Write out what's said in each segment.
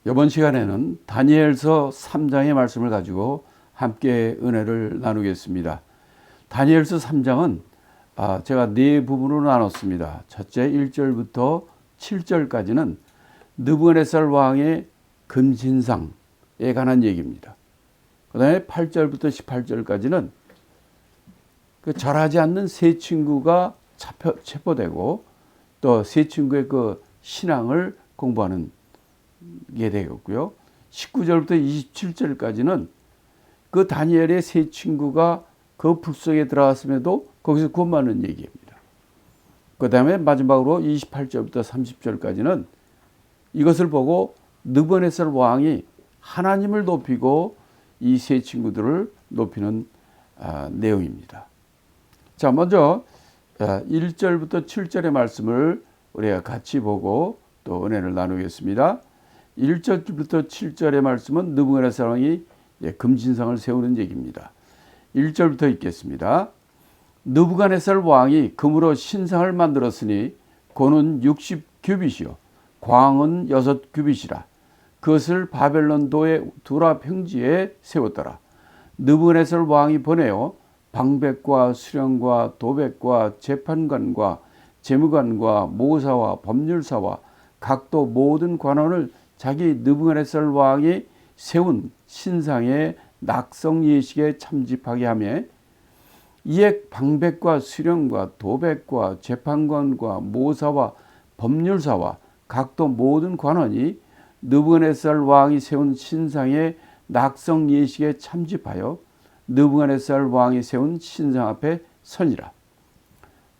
이번 시간에는 다니엘서 3장의 말씀을 가지고 함께 은혜를 나누겠습니다. 다니엘서 3장은 제가 네 부분으로 나눴습니다. 첫째 1절부터 7절까지는 느부갓네살 왕의 금신상에 관한 얘기입니다. 그 다음에 8절부터 18절까지는 그 절하지 않는 세 친구가 체포되고 또 세 친구의 그 신앙을 공부하는 게 되겠고요. 19절부터 27절까지는 그 다니엘의 세 친구가 그 불 속에 들어갔음에도 거기서 구원받는 얘기입니다. 그 다음에 마지막으로 28절부터 30절까지는 이것을 보고 느부갓네살 왕이 하나님을 높이고 이 세 친구들을 높이는 내용입니다. 자, 먼저 1절부터 7절의 말씀을 우리가 같이 보고 또 은혜를 나누겠습니다. 1절부터 7절의 말씀은 느부갓네살 왕이 금신상을 세우는 얘기입니다. 1절부터 읽겠습니다. 느부갓네살 왕이 금으로 신상을 만들었으니 고는 60규빗이요 광은 6규빗이라. 그것을 바벨론도의 두라 평지에 세웠더라. 느부갓네살 왕이 보내어 방백과 수령과 도백과 재판관과 재무관과 모사와 법률사와 각도 모든 관원을 자기 느부갓네살 왕이 세운 신상의 낙성 예식에 참집하게 하며 이에 방백과 수령과 도백과 재판관과 모사와 법률사와 각도 모든 관원이 느부갓네살 왕이 세운 신상의 낙성 예식에 참집하여 느부갓네살 왕이 세운 신상 앞에 서니라.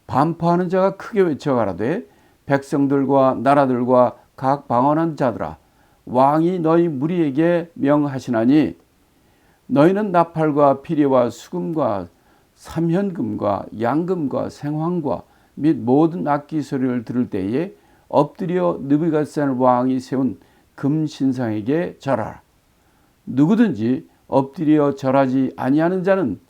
반포하는 자가 크게 외쳐 가라되 백성들과 나라들과 각 방언한 자들아 왕이 너희 무리에게 명하시나니 너희는 나팔과 피리와 수금과 삼현금과 양금과 생황과 및 모든 악기 소리를 들을 때에 엎드려 느부갓네살 왕이 세운 금신상에게 절하라. 누구든지 엎드려 절하지 아니하는 자는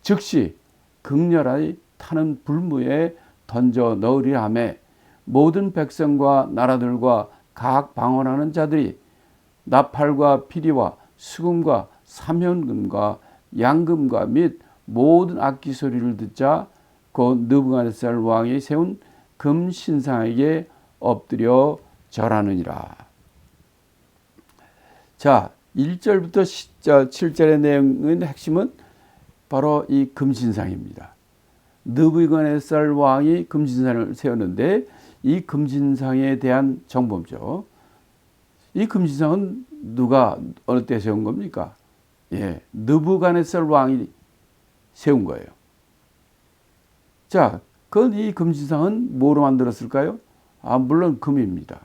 즉시 극렬하게 타는 불무에 던져 넣으리라 하며 모든 백성과 나라들과 각 방언하는 자들이 나팔과 피리와 수금과 삼현금과 양금과 및 모든 악기 소리를 듣자 곧 느부갓네살 왕이 세운 금신상에게 엎드려 절하느니라. 자, 1절부터 7절의 내용의 핵심은 바로 이 금신상입니다. 느부갓네살 왕이 금신상을 세웠는데 이 금신상에 대한 정보죠. 이 금신상은 누가 어느 때 세운 겁니까? 느부갓네살 왕이 세운 거예요. 자, 이 금신상은 뭐로 만들었을까요? 물론 금입니다.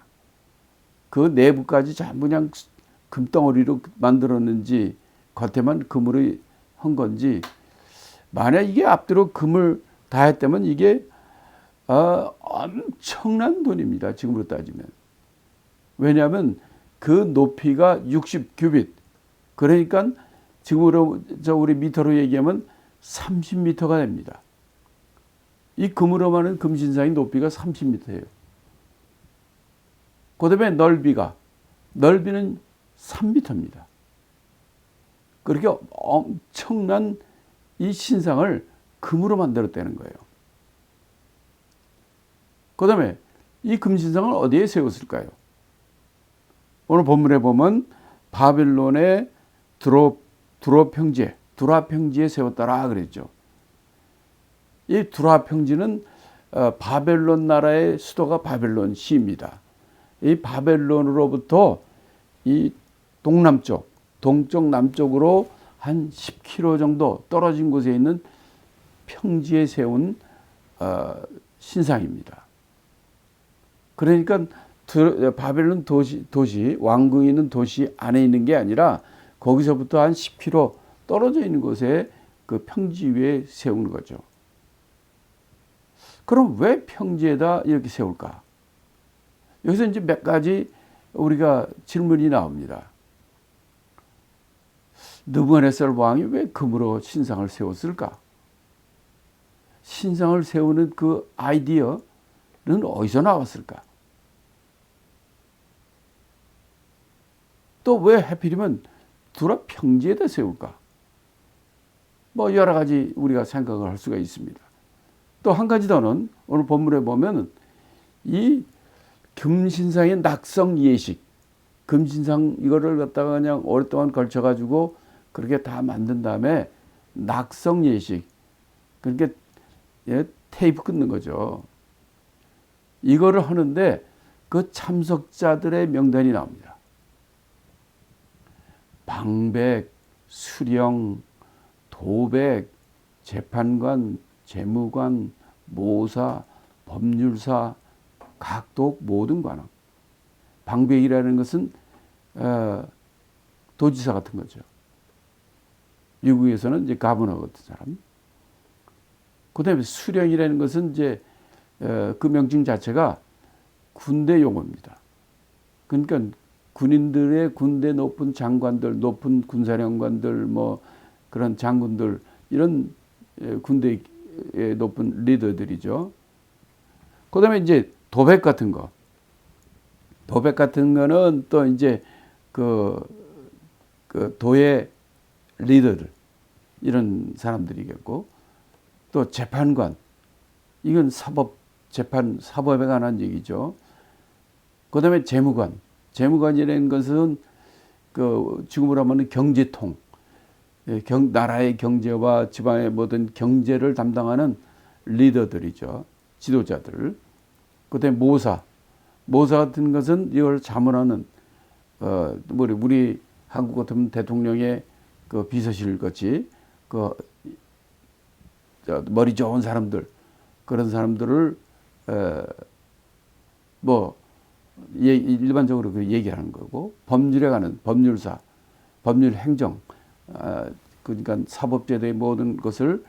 그 내부까지 전부 그냥 금덩어리로 만들었는지 겉에만 금으로 한 건지, 만약 이게 앞뒤로 금을 다 했다면 이게 엄청난 돈입니다. 지금으로 따지면. 왜냐하면 그 높이가 60규빗, 그러니까 지금으로 우리 미터로 얘기하면 30m가 됩니다. 이 금으로 하는 금신상의 높이가 30m예요. 그 다음에 넓이는 3m입니다. 그렇게 엄청난 이 신상을 금으로 만들었다는 거예요. 그 다음에 이 금신상을 어디에 세웠을까요? 오늘 본문에 보면 바벨론의 두라 평지에 세웠더라 그랬죠. 이 두라 평지는 바벨론 나라의 수도가 바벨론 시입니다. 이 바벨론으로부터 이 동쪽 남쪽으로 한 10km 정도 떨어진 곳에 있는 평지에 세운 신상입니다. 그러니까 바벨론 도시 왕궁이 있는 도시 안에 있는 게 아니라 거기서부터 한 10km 떨어져 있는 곳에 그 평지 위에 세운 거죠. 그럼 왜 평지에다 이렇게 세울까? 여기서 이제 몇 가지 우리가 질문이 나옵니다. 느부갓네살 왕이 왜 금으로 신상을 세웠을까? 신상을 세우는 그 아이디어는 어디서 나왔을까? 또 왜 하필이면 두라 평지에다 세울까? 뭐 여러 가지 우리가 생각을 할 수가 있습니다. 또 한 가지 더는 오늘 본문에 보면은 이 금신상의 낙성 예식, 금신상 이거를 갖다가 그냥 오랫동안 걸쳐가지고 그렇게 다 만든 다음에 낙성 예식, 그러니까 테이프 끊는 거죠. 이거를 하는데 그 참석자들의 명단이 나옵니다. 방백, 수령, 도백, 재판관, 재무관, 모사, 법률사, 각독 모든 관원. 방백이라는 것은 도지사 같은 거죠. 미국에서는 이제 가버너 같은 사람. 그다음에 수령이라는 것은 이제 그 명칭 자체가 군대 용어입니다. 그러니까 군인들의 군대 높은 장관들, 높은 군사령관들, 뭐 그런 장군들 이런 군대의 높은 리더들이죠. 그다음에 이제 도백 같은 거. 도백 같은 거는 또 이제 그 도의 리더들 이런 사람들이겠고, 또 재판관, 이건 사법에 관한 얘기죠. 그다음에 재무관, 재무관이라는 것은 그 지금으로 하면 경제통, 나라의 경제와 지방의 모든 경제를 담당하는 리더들이죠, 지도자들. 그다음에 모사 같은 것은 이걸 자문하는 우리 한국 같으면 대통령의 그 비서실 같이 그 머리 좋은 사람들, 그런 사람들을 뭐 일반적으로 그 얘기하는 거고, 법률에 관한 법률사, 법률 행정, 그러니까 사법제도의 모든 것을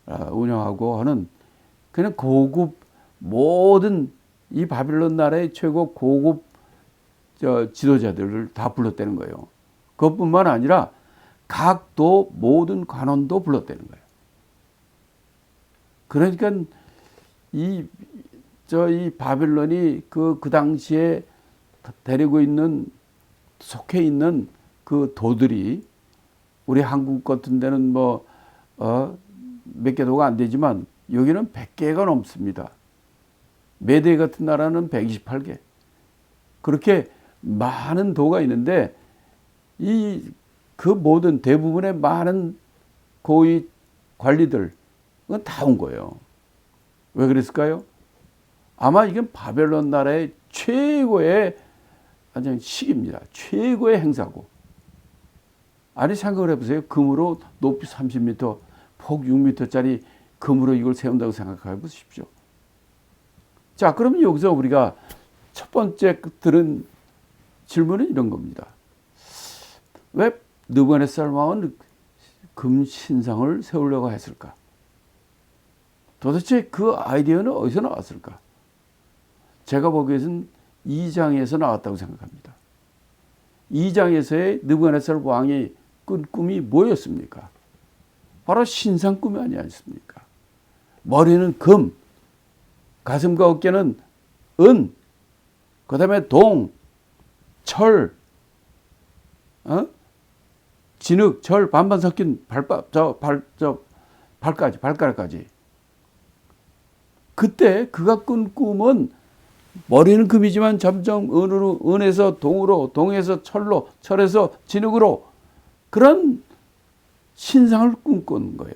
운영하고 하는 그냥 고급, 모든 이 바빌론 나라의 최고 고급 지도자들을 다 불렀다는 거예요. 그것뿐만 아니라 각 도 모든 관원도 불렀다는 거예요. 그러니까 이 바빌론이 그 당시에 데리고 있는, 속해 있는 그 도들이, 우리 한국 같은 데는 뭐 몇 개 도가 안 되지만 여기는 100개가 넘습니다. 메대 같은 나라는 128개. 그렇게 많은 도가 있는데 그 모든 대부분의 많은 고위 관리들 다 온 거예요. 왜 그랬을까요? 아마 이건 바벨론 나라의 최고의 시기입니다. 최고의 행사고. 아니 생각을 해보세요. 금으로 높이 30m, 폭 6m짜리 금으로 이걸 세운다고 생각해 보십시오. 자, 그러면 여기서 우리가 첫 번째 들은 질문은 이런 겁니다. 왜 느부갓네살 왕은 금 신상을 세우려고 했을까? 도대체 그 아이디어는 어디서 나왔을까? 제가 보기에는 2장에서 나왔다고 생각합니다. 2장에서의 느부갓네살 왕이 꾼 꿈이 뭐였습니까? 바로 신상 꿈이 아니었습니까? 머리는 금, 가슴과 어깨는 은, 그 다음에 동, 철, 진흙, 철 반반 섞인 발가락까지. 그때 그가 꾼 꿈은 머리는 금이지만 점점 은에서 동으로, 동에서 철로, 철에서 진흙으로, 그런 신상을 꿈꾼 거예요.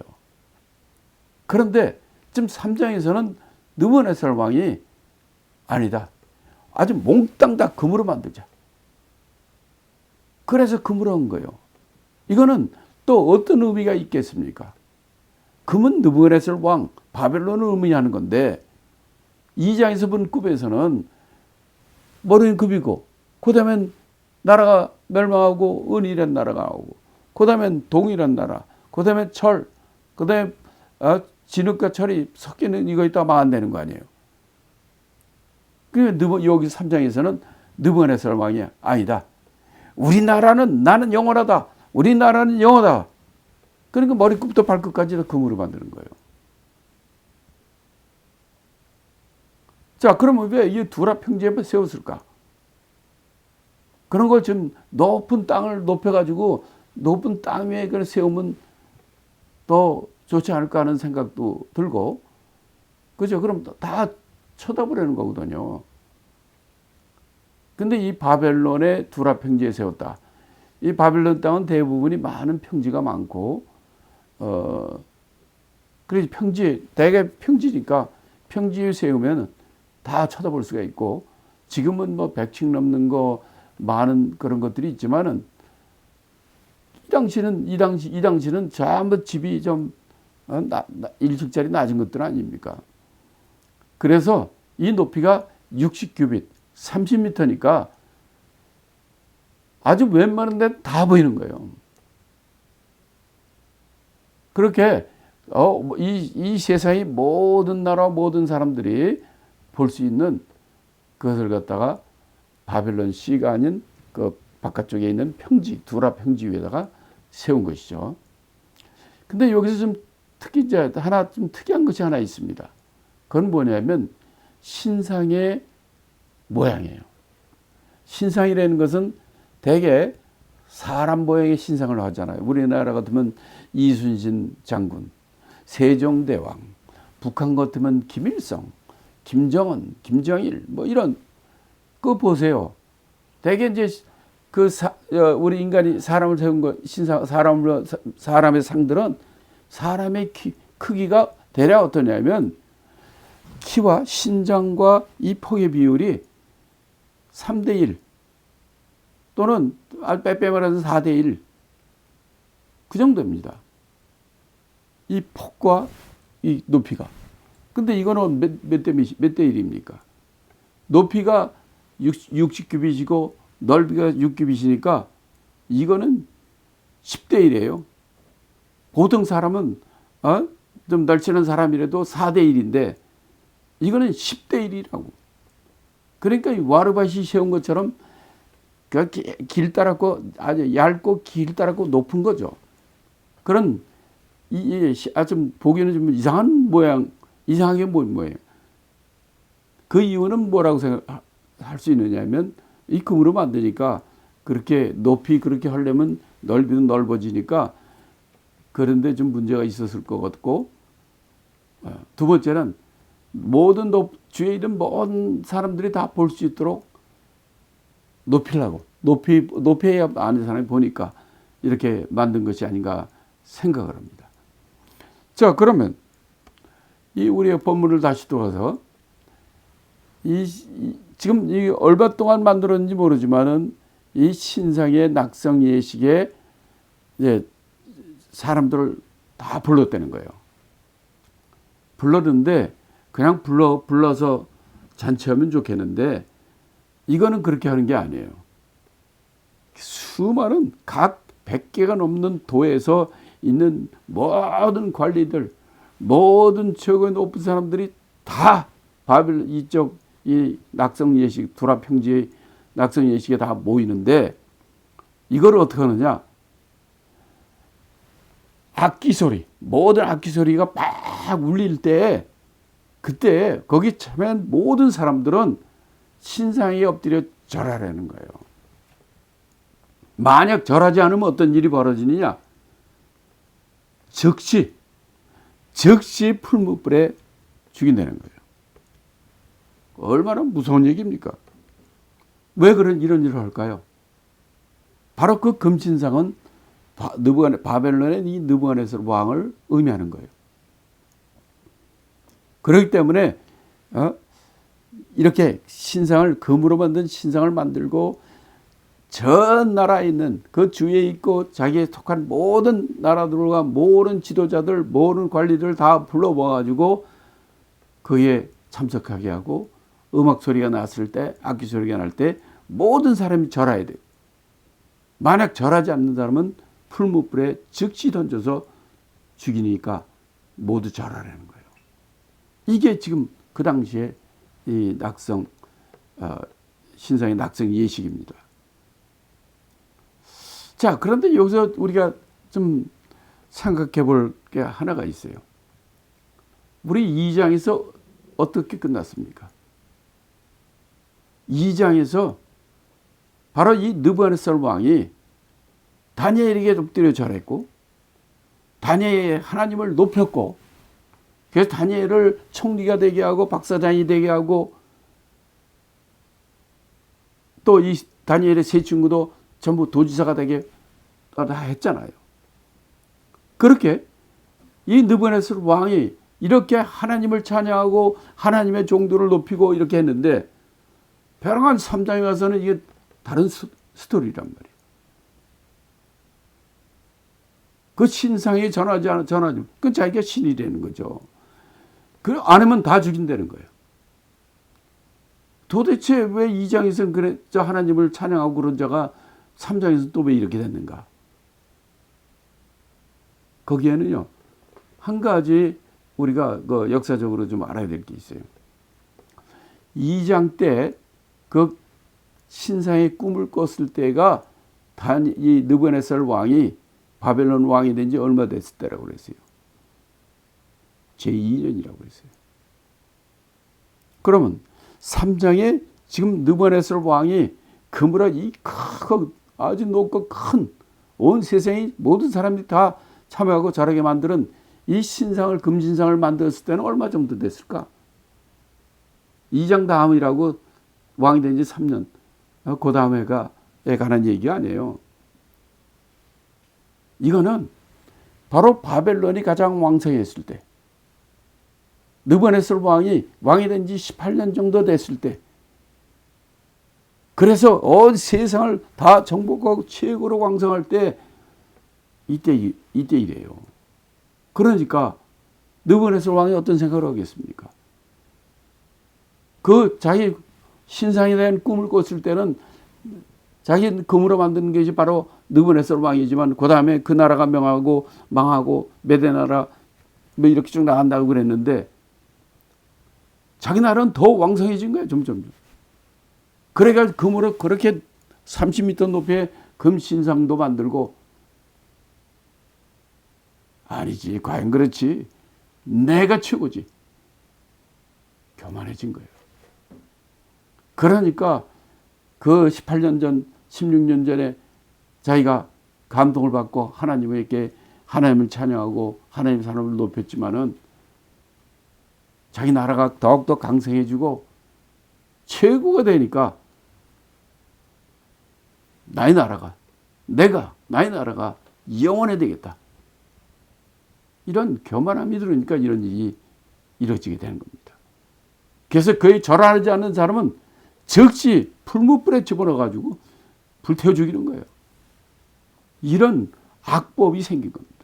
그런데 지금 3장에서는 느부갓네살 왕이 아니다, 아주 몽땅 다 금으로 만들자. 그래서 금으로 한 거예요. 이거는 또 어떤 의미가 있겠습니까? 금은 느부갓네살 왕, 바벨론을 의미하는 건데, 2장에서 본 꿈에서는 머리는 금이고, 그 다음엔 나라가 멸망하고 은이란 나라가 나오고, 그 다음엔 동이란 나라, 그 다음에 철, 그 다음에 진흙과 철이 섞이는 이거 있다가 망한다는 거 아니에요. 그러니까 여기 3장에서는 느부갓네살 왕이 아니다, 우리나라는, 나는 영원하다, 우리나라는 영원하다. 그러니까 머리끝부터 발끝까지 다 금으로 만드는 거예요. 자, 그러면 왜 이 두라 평지에 세웠을까? 그런 걸 좀 높은 땅을 높여가지고 높은 땅 위에 그걸 세우면 더 좋지 않을까 하는 생각도 들고, 그죠? 그럼 다 쳐다보려는 거거든요. 근데 이 바벨론의 두라 평지에 세웠다. 이 바벨론 땅은 대부분이 많은 평지가 많고, 그래서 평지, 대개 평지니까 평지에 세우면 다 쳐다볼 수가 있고, 지금은 뭐 100층 넘는 거 많은 그런 것들이 있지만은, 이 당시는 전부 집이 좀 1층짜리 낮은 것들 아닙니까? 그래서 이 높이가 60규빗, 30m니까 아주 웬만한 데 다 보이는 거예요. 그렇게 이 세상의 모든 나라 모든 사람들이 볼 수 있는 그것을 갖다가 바벨론 시가 아닌 그 바깥쪽에 있는 평지, 두라 평지 위에다가 세운 것이죠. 근데 여기서 좀 하나 좀 특이한 것이 하나 있습니다. 그건 뭐냐면 신상의 모양이에요. 신상이라는 것은 대개 사람 모양의 신상을 하잖아요. 우리나라 같으면 이순신 장군, 세종대왕, 북한 같으면 김일성, 김정은, 김정일, 뭐 이런 거 보세요. 대개 이제 우리 인간이 사람을 세운 거 신상 사람의 상들은 사람의 크기가 대략 어떠냐면 키와 신장과 이 폭의 비율이 3대 1 또는 빼빼 말해서 4대 1 그 정도입니다. 이 폭과 이 높이가. 근데 이거는 몇 대 1입니까? 높이가 60규빗이고 넓이가 6규빗이니까 이거는 10대 1이에요. 보통 사람은 좀 널찍한 사람이라도 4대 1인데 이거는 10대 1이라고. 그러니까 이 와르바시 세운 것처럼 길 따랐고 아주 얇고 길 따랐고 높은 거죠. 그런 좀 보기에는 좀 이상한 모양, 이상하게 뭐예요? 그 이유는 뭐라고 생각할 수 있느냐면 이 금으로 만드니까 그렇게 높이 그렇게 하려면 넓이도 넓어지니까 그런데 좀 문제가 있었을 것 같고, 두 번째는 모든 주위에 있는 모든 사람들이 다 볼 수 있도록 높이려고 높이야 아는 사람이 보니까 이렇게 만든 것이 아닌가 생각을 합니다. 자, 그러면 이 우리의 본문을 다시 돌아서 지금 이 얼마 동안 만들었는지 모르지만은 이 신상의 낙성 예식에 이제 사람들을 다 불렀다는 거예요. 불렀는데 그냥 불러서 잔치하면 좋겠는데 이거는 그렇게 하는 게 아니에요. 수많은 각 100개가 넘는 도에서 있는 모든 관리들, 모든 최고의 높은 사람들이 다 바벨 이쪽 이 낙성 예식 두라 평지의 낙성 예식에 다 모이는데 이걸 어떻게 하느냐? 악기 소리, 모든 악기 소리가 막 울릴 때 그때 거기 참여한 모든 사람들은 신상에 엎드려 절하라는 거예요. 만약 절하지 않으면 어떤 일이 벌어지느냐? 즉시 풀무불에 죽인다는 거예요. 얼마나 무서운 얘기입니까? 왜 이런 일을 할까요? 바로 그 금신상은 바벨론의 이 느부갓네살 왕을 의미하는 거예요. 그렇기 때문에 이렇게 신상을 금으로 만든 신상을 만들고 전 나라에 있는 그 주위에 있고 자기에 속한 모든 나라들과 모든 지도자들 모든 관리들 다 불러 모아가지고 그에 참석하게 하고 음악 소리가 났을 때 악기 소리가 날 때 모든 사람이 절해야 돼요. 만약 절하지 않는 사람은 풀무불에 즉시 던져서 죽이니까 모두 절하라는 거예요. 이게 지금 그 당시에 이 신상의 낙성 예식입니다. 자, 그런데 여기서 우리가 좀 생각해 볼 게 하나가 있어요. 우리 2장에서 어떻게 끝났습니까? 2장에서 바로 이 느부갓네살 왕이 다니엘에게 엎드려 절했고 다니엘이 하나님을 높였고 그래서 다니엘을 총리가 되게 하고 박사장이 되게 하고 또 이 다니엘의 세 친구도 전부 도지사가 되게 다 했잖아요. 그렇게 이 느부갓네살 왕이 이렇게 하나님을 찬양하고 하나님의 종도를 높이고 이렇게 했는데 벼랑한 3장에 와서는 이게 다른 스토리란 말이에요. 그 신상이 전하지. 그 자기가 신이라는 거죠. 그 안 하면 다 죽인다는 거예요. 도대체 왜 2장에서는 그래, 저 하나님을 찬양하고 그런 자가 3장에서 또 왜 이렇게 됐는가? 거기에는요, 한 가지 우리가 그 역사적으로 좀 알아야 될 게 있어요. 2장 때 그 신상의 꿈을 꿨을 때가 이 느부갓네살 왕이 바벨론 왕이 된 지 얼마 됐을 때라고 그랬어요. 제2년이라고 그랬어요. 그러면 3장에 지금 느부갓네살 왕이 그무라 이 크고 아주 높고 큰 온 세상이 모든 사람들이 다 참여하고 자라게 만드는 이 신상을 금신상을 만들었을 때는 얼마 정도 됐을까? 2장 다음이라고 왕이 된 지 3년. 그 다음에가 관한 얘기가 아니에요. 이거는 바로 바벨론이 가장 왕성했을 때 느부갓네살 왕이 된 지 18년 정도 됐을 때 그래서 온 세상을 다 정복하고 최고로 왕성할 때 이때 이래요. 그러니까 느부갓네살 왕이 어떤 생각을 하겠습니까? 그 자기 신상에 대한 꿈을 꿨을 때는 자기 금으로 만드는 것이 바로 느부갓네살 왕이지만 그 다음에 그 나라가 망하고 메대 나라 뭐 이렇게 쭉 나간다고 그랬는데 자기 나라는 더 왕성해진 거예요. 점점. 그래가 금으로 그렇게 30m 높이의 금 신상도 만들고 아니지 과연 그렇지 내가 최고지 교만해진 거예요. 그러니까 그 18년 전 16년 전에 자기가 감동을 받고 하나님에게 하나님을 찬양하고 하나님의 사람을 높였지만은 자기 나라가 더욱더 강성해지고 최고가 되니까 나의 나라가 영원해 되겠다. 이런 교만함이 들으니까 이런 일이 이루어지게 되는 겁니다. 그래서 거의 절하지 않는 사람은 즉시 풀무불에 집어넣어가지고 불태워 죽이는 거예요. 이런 악법이 생긴 겁니다.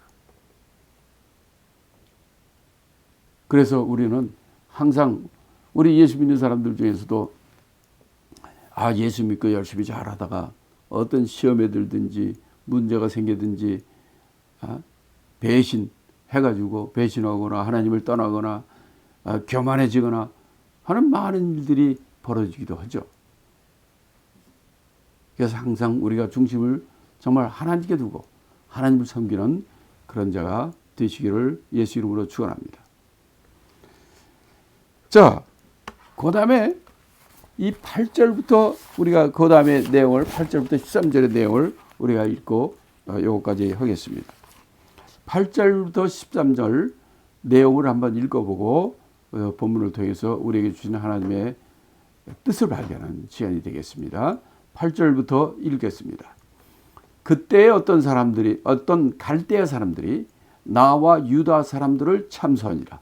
그래서 우리는 항상 우리 예수 믿는 사람들 중에서도 예수 믿고 열심히 잘하다가 어떤 시험에 들든지 문제가 생기든지 배신해가지고 배신하거나 하나님을 떠나거나 교만해지거나 하는 많은 일들이 벌어지기도 하죠. 그래서 항상 우리가 중심을 정말 하나님께 두고 하나님을 섬기는 그런 자가 되시기를 예수 이름으로 축원합니다. 자, 그 다음에 이 8절부터 우리가 그 다음에 내용을 8절부터 13절의 내용을 우리가 읽고 요거까지 하겠습니다. 8절부터 13절 내용을 한번 읽어보고 본문을 통해서 우리에게 주시는 하나님의 뜻을 발견하는 시간이 되겠습니다. 8절부터 읽겠습니다. 그때 어떤 갈대아 사람들이 나와 유다 사람들을 참소하니라.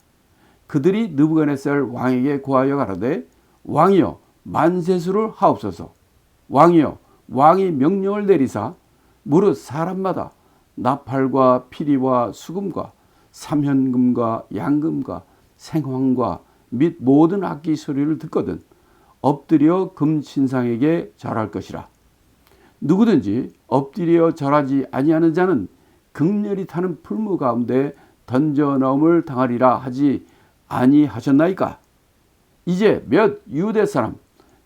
그들이 느부갓네살 왕에게 고하여 가로되 왕이여 만세수를 하옵소서. 왕이여 왕이 명령을 내리사 무릇 사람마다 나팔과 피리와 수금과 삼현금과 양금과 생황과 및 모든 악기 소리를 듣거든 엎드려 금신상에게 절할 것이라. 누구든지 엎드려 절하지 아니하는 자는 극렬히 타는 풀무 가운데 던져 넣음을 당하리라 하지 아니하셨나이까. 이제 몇 유대 사람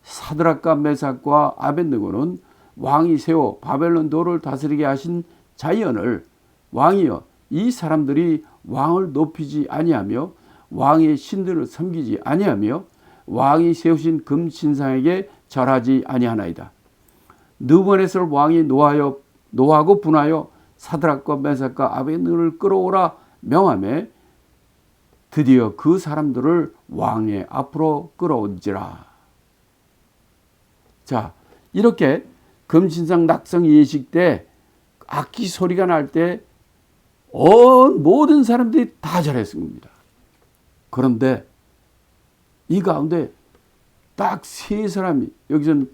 사드락과 메삭과 아벳느고는 왕이 세워 바벨론 도를 다스리게 하신 자연을 왕이여 이 사람들이 왕을 높이지 아니하며 왕의 신들을 섬기지 아니하며 왕이 세우신 금신상에게 절하지 아니하나이다. 느부갓네살 왕이 노하고 분하여 사드락과 메삭과 아벳느고를 끌어오라 명하매 드디어 그 사람들을 왕의 앞으로 끌어온지라. 자, 이렇게 금신상 낙성 예식 때 악기 소리가 날 때 모든 사람들이 다 절했습니다. 그런데 이 가운데 딱 세 사람이, 여기서는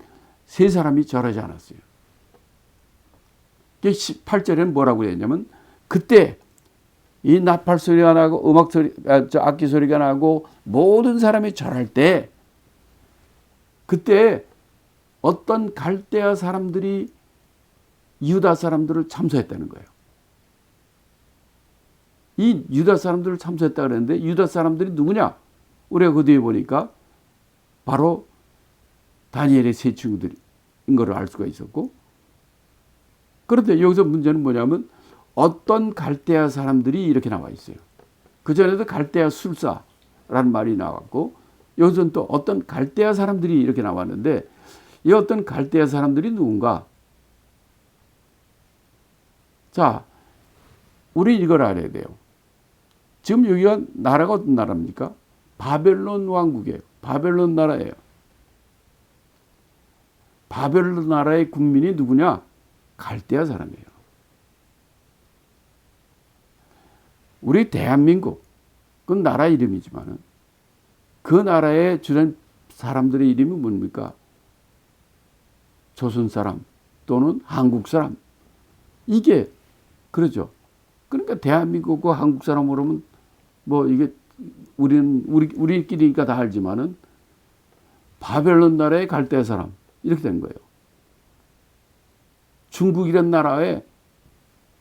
세 사람이 절하지 않았어요. 18절에는 뭐라고 했냐면, 그때 이 나팔 소리가 나고 음악 소리, 악기 소리가 나고 모든 사람이 절할 때, 그때 어떤 갈대아 사람들이 유다 사람들을 참소했다는 거예요. 이 유다 사람들을 참소했다 그랬는데, 유다 사람들이 누구냐? 우리가 그 뒤에 보니까 바로 다니엘의 세 친구들인 것을 알 수가 있었고, 그런데 여기서 문제는 뭐냐면 어떤 갈대아 사람들이 이렇게 나와 있어요. 그전에도 갈대아 술사라는 말이 나왔고, 여기서는 또 어떤 갈대아 사람들이 이렇게 나왔는데, 이 어떤 갈대아 사람들이 누군가? 자, 우리 이걸 알아야 돼요. 지금 여기가 나라가 어떤 나라입니까? 바벨론 왕국이에요. 바벨론 나라예요. 바벨론 나라의 국민이 누구냐? 갈대아 사람이에요. 우리 대한민국, 그건 나라 이름이지만 그 나라에 주된 사람들의 이름이 뭡니까? 조선 사람 또는 한국 사람. 이게 그러죠. 그러니까 대한민국과 한국 사람으로 하면 뭐 이게 우리끼리니까 다 알지만은 바벨론 나라의 갈대아 사람 이렇게 된 거예요. 중국이란 나라에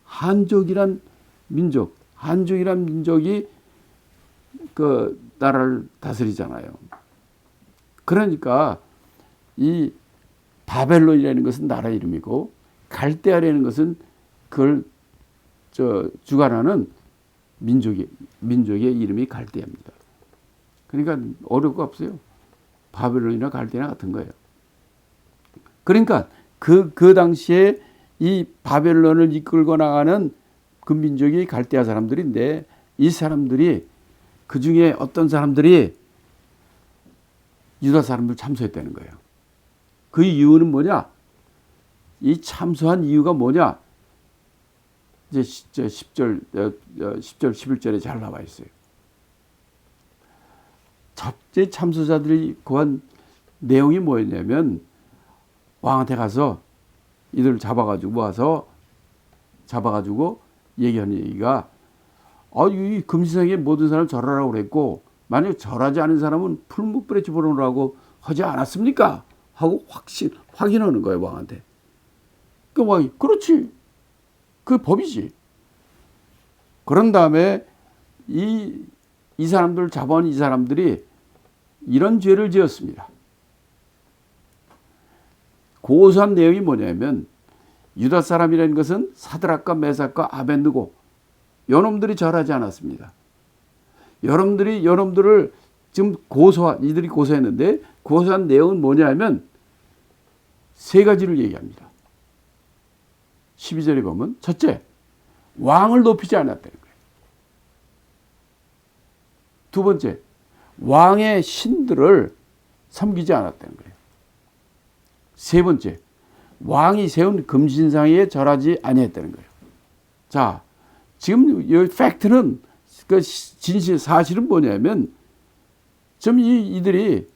한족이란 민족이 그 나라를 다스리잖아요. 그러니까 이 바벨론이라는 것은 나라 이름이고 갈대아라는 것은 그걸 주관하는 민족의 이름이 갈대아입니다. 그러니까 어려울 거 없어요. 바벨론이나 갈대아나 같은 거예요. 그러니까 그 당시에 이 바벨론을 이끌고 나가는 그 민족이 갈대아 사람들인데, 이 사람들이 그 중에 어떤 사람들이 유다 사람들 참소했다는 거예요. 그 이유는 뭐냐? 이 참소한 이유가 뭐냐? 이제 10절, 11절에 잘 나와 있어요. 첫째 참소자들이 고한 내용이 뭐였냐면, 왕한테 가서 이들을 잡아가지고 얘기하는 얘기가, 이 금신상에 모든 사람 절하라고 그랬고, 만약 절하지 않은 사람은 풀무불에 집어넣으라고 하지 않았습니까? 하고 확인하는 거예요, 왕한테. 그 왕이, 그렇지. 그 법이지. 그런 다음에 이 사람들을 잡아온 이 사람들이 이런 죄를 지었습니다. 고소한 내용이 뭐냐면, 유다 사람이라는 것은 사드락과 메삭과 아벳느고 요놈들이 절하지 않았습니다. 여러분들을 지금 이들이 고소했는데, 고소한 내용은 뭐냐면 세 가지를 얘기합니다. 12절에 보면, 첫째, 왕을 높이지 않았다는 거예요. 두 번째, 왕의 신들을 섬기지 않았다는 거예요. 세 번째, 왕이 세운 금신상에 절하지 아니했다는 거예요. 자, 지금 이 팩트는, 그 사실은 뭐냐면, 지금 이들이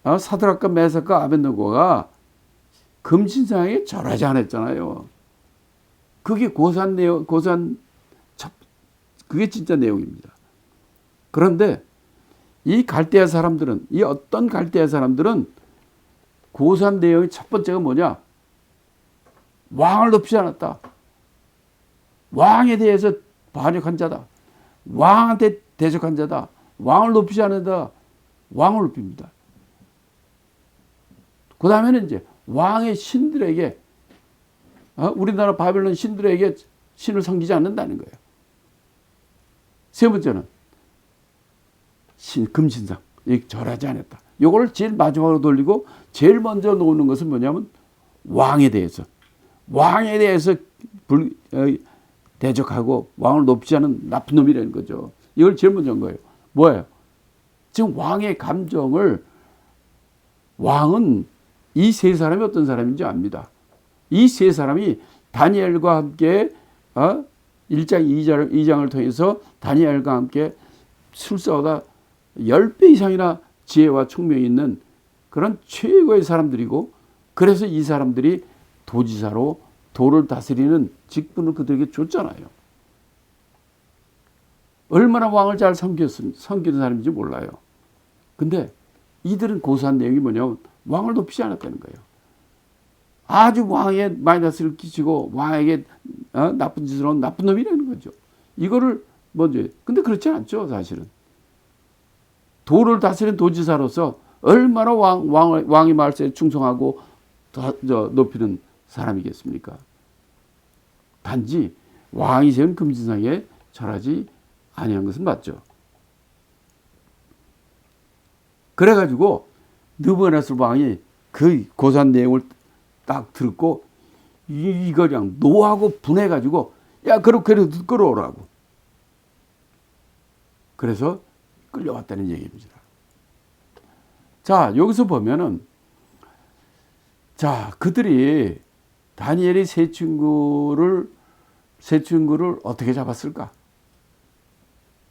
사드락과 메삭과 아벳느고가 금신상에 절하지 않았잖아요. 그게 그게 진짜 내용입니다. 그런데 이 갈대아 사람들은, 이 어떤 갈대아 사람들은 고소한 내용의 첫 번째가 뭐냐? 왕을 높이지 않았다. 왕에 대해서 반역한 자다. 왕한테 대적한 자다. 왕을 높이지 않는다. 왕을 높입니다. 그 다음에는 이제 왕의 신들에게, 우리나라 바벨론 신들에게 신을 섬기지 않는다는 거예요. 세 번째는 금신상, 절하지 않았다. 이걸 제일 마지막으로 돌리고 제일 먼저 놓는 것은 뭐냐면 왕에 대해서 대적하고 왕을 높이지 않은 나쁜 놈이라는 거죠. 이걸 제일 먼저 한 거예요. 뭐예요? 지금 왕의 감정을, 왕은 이 세 사람이 어떤 사람인지 압니다. 이 세 사람이 다니엘과 함께 1장 2장을 통해서 다니엘과 함께 술사보다 10배 이상이나 지혜와 총명이 있는 그런 최고의 사람들이고, 그래서 이 사람들이 도지사로 도를 다스리는 직분을 그들에게 줬잖아요. 얼마나 왕을 잘 섬기는 사람인지 몰라요. 근데 이들은 고소한 내용이 뭐냐면 왕을 높이지 않았다는 거예요. 아주 왕에 마이너스를 끼치고 왕에게 나쁜 짓을 한 나쁜 놈이라는 거죠. 이거를 먼저. 근데 그렇지 않죠, 사실은. 도를 다스리는 도지사로서 얼마나 왕의 말씀에 충성하고 높이는 사람이겠습니까? 단지 왕이 세운 금신상에 절하지 아니한 것은 맞죠. 그래가지고 느부갓네살 왕이 그 고소한 내용을 딱 듣고 이거 그냥 노하고 분해가지고 야 그렇게 끌어오라고. 그래서 끌려왔다는 얘기입니다. 자, 여기서 보면은, 자, 그들이 다니엘이 세 친구를 어떻게 잡았을까?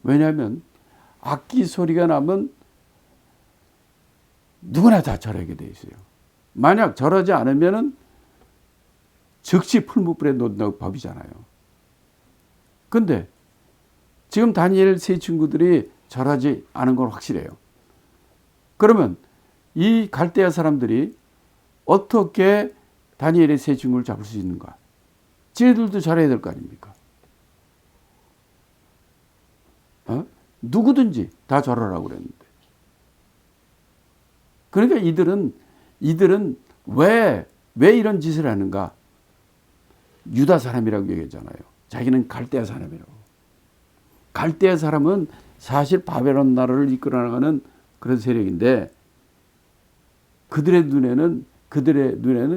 왜냐하면 악기 소리가 나면 누구나 다 절하게 돼 있어요. 만약 절하지 않으면은 즉시 풀무불에 놓는다고 법이잖아요. 근데 지금 다니엘 세 친구들이 절하지 않은 건 확실해요. 그러면 이 갈대아 사람들이 어떻게 다니엘의 세 친구를 잡을 수 있는가? 지네들도 잘해야 될 거 아닙니까? 누구든지 다 절하라고 그랬는데. 그러니까 이들은 왜 이런 짓을 하는가? 유다 사람이라고 얘기했잖아요. 자기는 갈대아 사람이라고. 갈대아 사람은 사실 바벨론 나라를 이끌어 나가는 그런 세력인데, 그들의 눈에는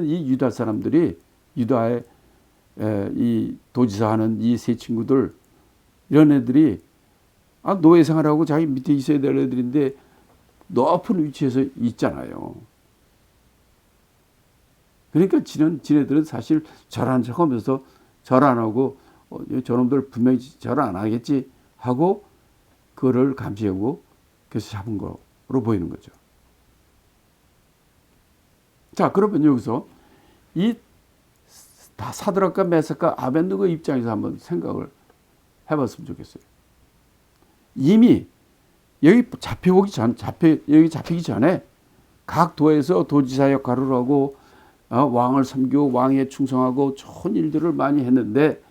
이 유다 사람들이, 유다의 이 도지사하는 이 세 친구들, 이런 애들이 노예 생활하고 자기 밑에 있어야 될 애들인데 높은 위치에서 있잖아요. 그러니까 지네들은 사실 절하는 척하면서 절 안 하고 저놈들 분명히 절 안 하겠지 하고 그거를 감시하고 그래서 잡은 거로 보이는 거죠. 자, 그러면 여기서 이 사드락과 메삭과 아벤느고 입장에서 한번 생각을 해봤으면 좋겠어요. 이미 여기 잡히기 전에 각 도에서 도지사 역할을 하고 왕을 섬기고 왕에 충성하고 좋은 일들을 많이 했는데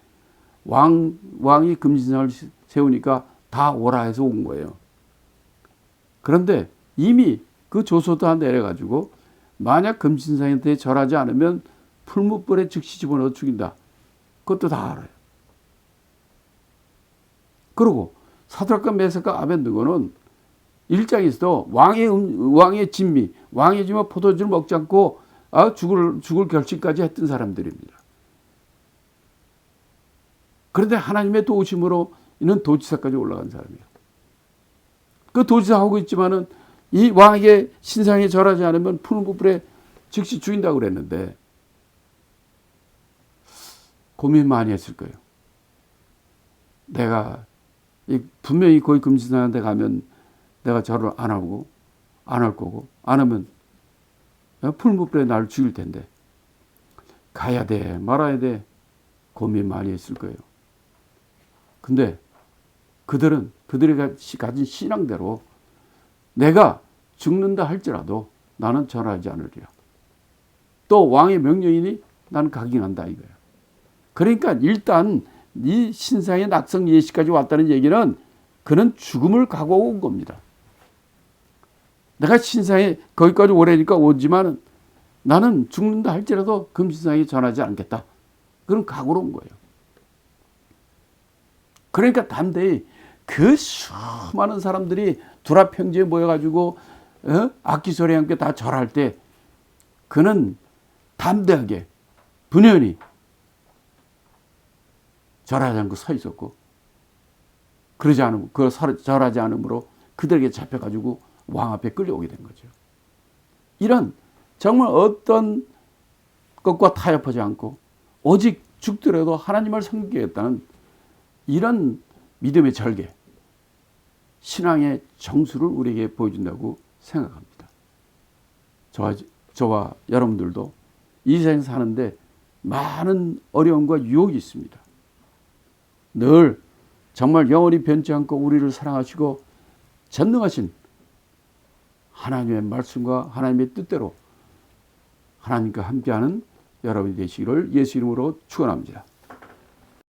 왕이 금신상을 세우니까 다 오라 해서 온 거예요. 그런데 이미 그 조서도 다 내려가지고 만약 금신상한테 절하지 않으면 풀무불에 즉시 집어넣어 죽인다. 그것도 다 알아요. 그리고 사드락과 메삭과 아벤느고는 1장에서도 왕의 진미, 왕의 지마 포도주를 먹지 않고 죽을 결심까지 했던 사람들입니다. 그런데 하나님의 도우심으로 이는 도지사까지 올라간 사람이에요. 그 도지사 하고 있지만은 이 왕에게 신상에 절하지 않으면 푸른 불에 즉시 죽인다고 그랬는데 고민 많이 했을 거예요. 내가 분명히 거기 금신상한테 가면 내가 절을 안 하고 안 할 거고 안 하면 풀무불에 나를 죽일 텐데 가야 돼 말아야 돼 고민 많이 했을 거예요. 근데 그들이 가진 신앙대로 내가 죽는다 할지라도 나는 절하지 않으리라. 또 왕의 명령이니 나는 각인한다 이거야. 그러니까 일단 이 신상의 낙성 예시까지 왔다는 얘기는 그는 죽음을 각오하고 온 겁니다. 내가 신상에 거기까지 오래니까 오지만 나는 죽는다 할지라도 금신상에 전하지 않겠다. 그런 각오로 온 거예요. 그러니까 담대히 그 수많은 사람들이 두라 평지에 모여가지고 악기 소리와 함께 다 절할 때 그는 담대하게 분연히 절하지 않고 서 있었고, 그러지 않으면, 절하지 않으므로 그들에게 잡혀가지고 왕 앞에 끌려오게 된 거죠. 이런 정말 어떤 것과 타협하지 않고 오직 죽더라도 하나님을 섬기겠다는 이런 믿음의 절개, 신앙의 정수를 우리에게 보여준다고 생각합니다. 저와 여러분들도 이 세상 사는데 많은 어려움과 유혹이 있습니다. 늘 정말 영원히 변치 않고 우리를 사랑하시고 전능하신 하나님의 말씀과 하나님의 뜻대로 하나님과 함께하는 여러분이 되시기를 예수 이름으로 축원합니다.